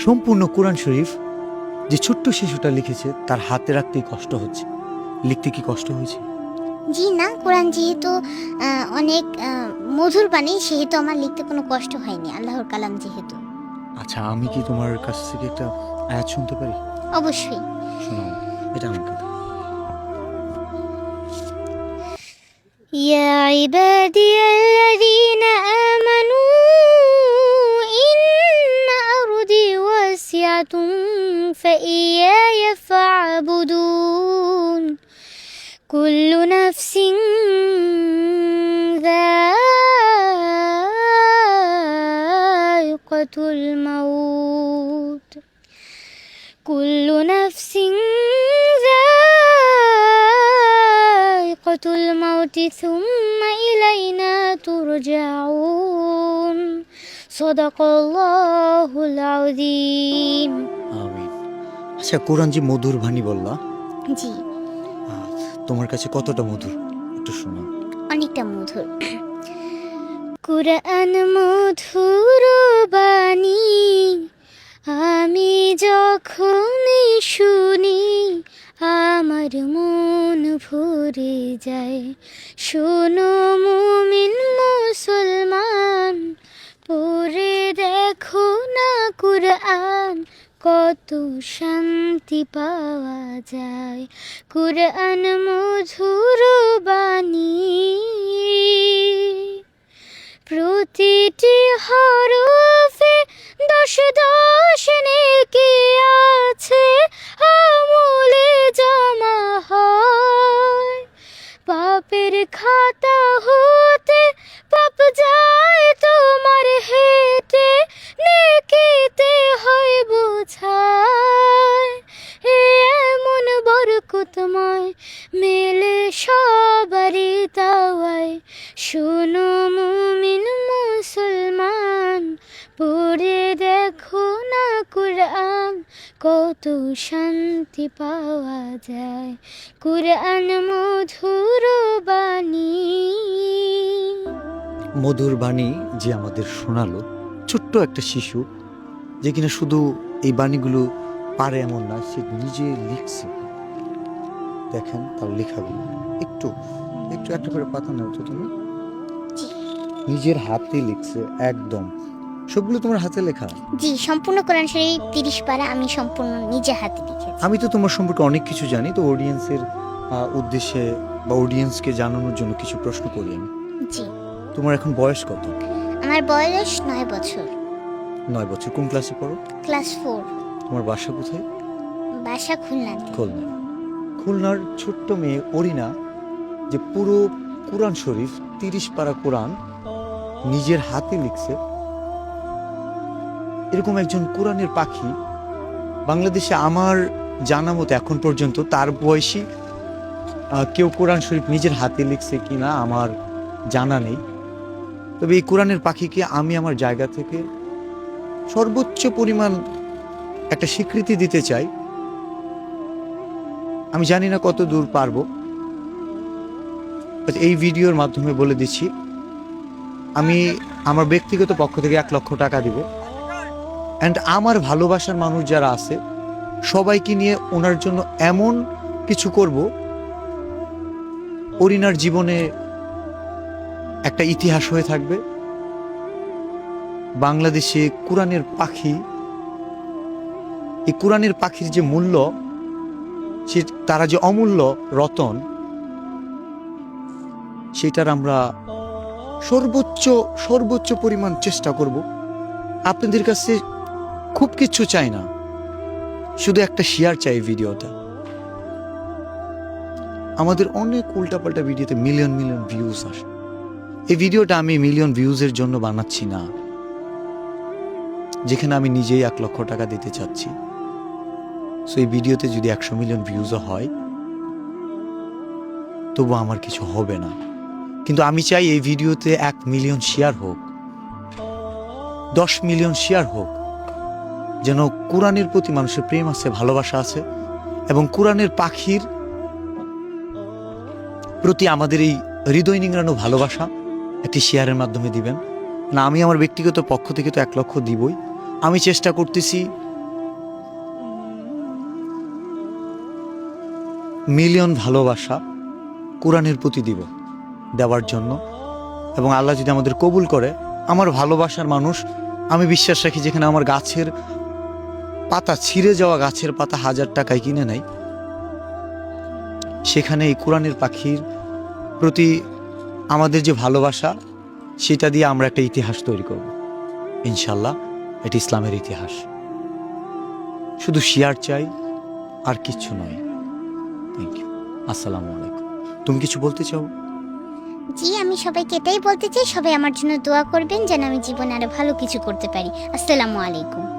সম্পূর্ণ কোরআন শরীফ যে ছোট্ট শিশুটা লিখেছে তার হাতে রাখতেই কষ্ট হচ্ছে। লিখতে কি কষ্ট হয়েছে? জি না, কোরআন যেহেতু অনেক মধুর বাণী, সেহেতু আমার লিখতে কোনো কষ্ট হয়নি, আল্লাহর কালাম যেহেতু। আচ্ছা, আমি কি তোমার কাছ থেকে একটা আয়াত শুনতে পারি? অবশ্যই। শোনাও, এটা আমার কথা। يا عبادي الذين آمنوا إن أرضي واسعة فإياي فاعبدون كل نفس ذائقة الموت كل نفس ذائقة الموت ثم إلينا ترجعون صدق الله العظيم। আমিন। আচ্ছা, কোরআন যে মধুর বাণী বললা, জি, তোমার কাছে কতটা মধুর একটু শোনাও। অনেকটা মধুর। কুরআন মধুর বাণী, আমি যখনই শুনি আমার মন ভরে যায়। শোনো মুমিন মুসলমান, পড়ে দেখো না কুরআন, কত শান্তি পাওয়া যায়। কুরআন মধুর বাণী, প্রতিটি হরফে 10 নেকি আছে, আমলে জমা হয়। পাপের খাতা হতে পাপ যায় তোমার হেঁটে, নেকিতে হয় বোঝায়। এমন বরকতময় মেলে সবারই তাওয়ায়। শোনো মুমিন মুসলমান, পড়ে দেখো না কুরআন, কত শান্তি পাওয়া যায়। কুরআন মধুর বাণী। মধুর বাণী যে আমাদের শোনালো, ছোট্ট একটা শিশু যে কিনা শুধু এই বাণীগুলো পারে এমন না, সে নিজে লিখছে। দেখেন তার লেখাগুলো, একটু একটু একটা করে পাতা নাও তো তুমি। নিজের হাতে লিখছে, একদম সবগুলো তোমার হাতে লেখা। জি, সম্পূর্ণ কোরআন শরীফ 30 পারা আমি সম্পূর্ণ নিজে হাতে লিখেছি। আমি তো তোমার সম্পর্কে অনেক কিছু জানি, তো অডিয়েন্সের উদ্দেশ্যে বা অডিয়েন্সকে জানানোর জন্য কিছু প্রশ্ন করি আমি। জি, তোমার এখন বয়স কত? আমার বয়স 9 বছর। 9 বছর। কোন ক্লাসে পড়ো? ক্লাস 4। তোমার বাসা কোথায়? বাসা খুলনাতে। খুলনা। খুলনার ছোট্ট মেয়ে অরিনা যে পুরো কোরআন শরীফ 30 পারা কোরআন নিজের হাতে লিখছে, এরকম একজন কোরআনের পাখি বাংলাদেশে আমার জানা মতো এখন পর্যন্ত তার বয়সী কেউ কোরআন শরীফ নিজের হাতে লিখছে কিনা আমার জানা নেই। তবে এই কোরআনের পাখিকে আমি আমার জায়গা থেকে সর্বোচ্চ পরিমাণ একটা স্বীকৃতি দিতে চাই। আমি জানি না কত দূর পারবো, এই ভিডিওর মাধ্যমে বলে দিচ্ছি, আমি আমার ব্যক্তিগত পক্ষ থেকে 1 লক্ষ টাকা দিব। অ্যান্ড আমার ভালোবাসার মানুষ যারা আছে সবাইকে নিয়ে ওনার জন্য এমন কিছু করব, অরিনার জীবনে একটা ইতিহাস হয়ে থাকবে। বাংলাদেশে কোরআনের পাখি, এই কোরআনের পাখির যে মূল্য, সে তারা যে অমূল্য রতন, সেটার আমরা সর্বোচ্চ পরিমাণ চেষ্টা করব। আপনাদের কাছে খুব কিছু চাই না, শুধু একটা শেয়ার চাই ভিডিওটা। আমাদের অনেক উল্টাপাল্টা ভিডিওতে মিলিয়ন ভিউজ আসে। এই ভিডিওটা আমি মিলিয়ন ভিউজের জন্য বানাচ্ছি না, যেখানে আমি নিজেই 1 লক্ষ টাকা দিতে চাচ্ছি। সো এই ভিডিওতে যদি 100 মিলিয়ন ভিউজও হয় তবু আমার কিছু হবে না, কিন্তু আমি চাই এই ভিডিওতে 1 মিলিয়ন শেয়ার হোক, 10 মিলিয়ন শেয়ার হোক, যেন কোরআনের প্রতি মানুষের প্রেম আছে, ভালোবাসা আছে, এবং কোরআনের পাখির প্রতি আমাদের এই হৃদয় নিংড়ানো ভালোবাসা একটি শেয়ারের মাধ্যমে দিবেন না। আমি আমার ব্যক্তিগত পক্ষ থেকে তো 1 লক্ষ দিবই। আমি চেষ্টা করতেছি মিলিয়ন ভালোবাসা কোরআনের প্রতি দিব, দেওয়ার জন্য। এবং আল্লাহ যদি আমাদের কবুল করে, আমার ভালোবাসার মানুষ, আমি বিশ্বাস রাখি যেখানে আমার গাছের পাতা, ছিঁড়ে যাওয়া গাছের পাতা 1000 টাকায় কিনে নেয়, সেখানে এই কোরআনের পাখির প্রতি আমাদের যে ভালোবাসা, সেটা দিয়ে আমরা একটা ইতিহাস তৈরি করব ইনশাল্লাহ। এটা ইসলামের ইতিহাস। শুধু শেয়ার চাই, আর কিচ্ছু নয়। Thank you. আসসালামু আলাইকুম। তুমি কিছু বলতে চাও? জি, আমি সবাইকে এটাই বলতে চাই, সবাই আমার জন্য দোয়া করবেন যেন আমি জীবনে আরো ভালো কিছু করতে পারি। আসসালামু আলাইকুম।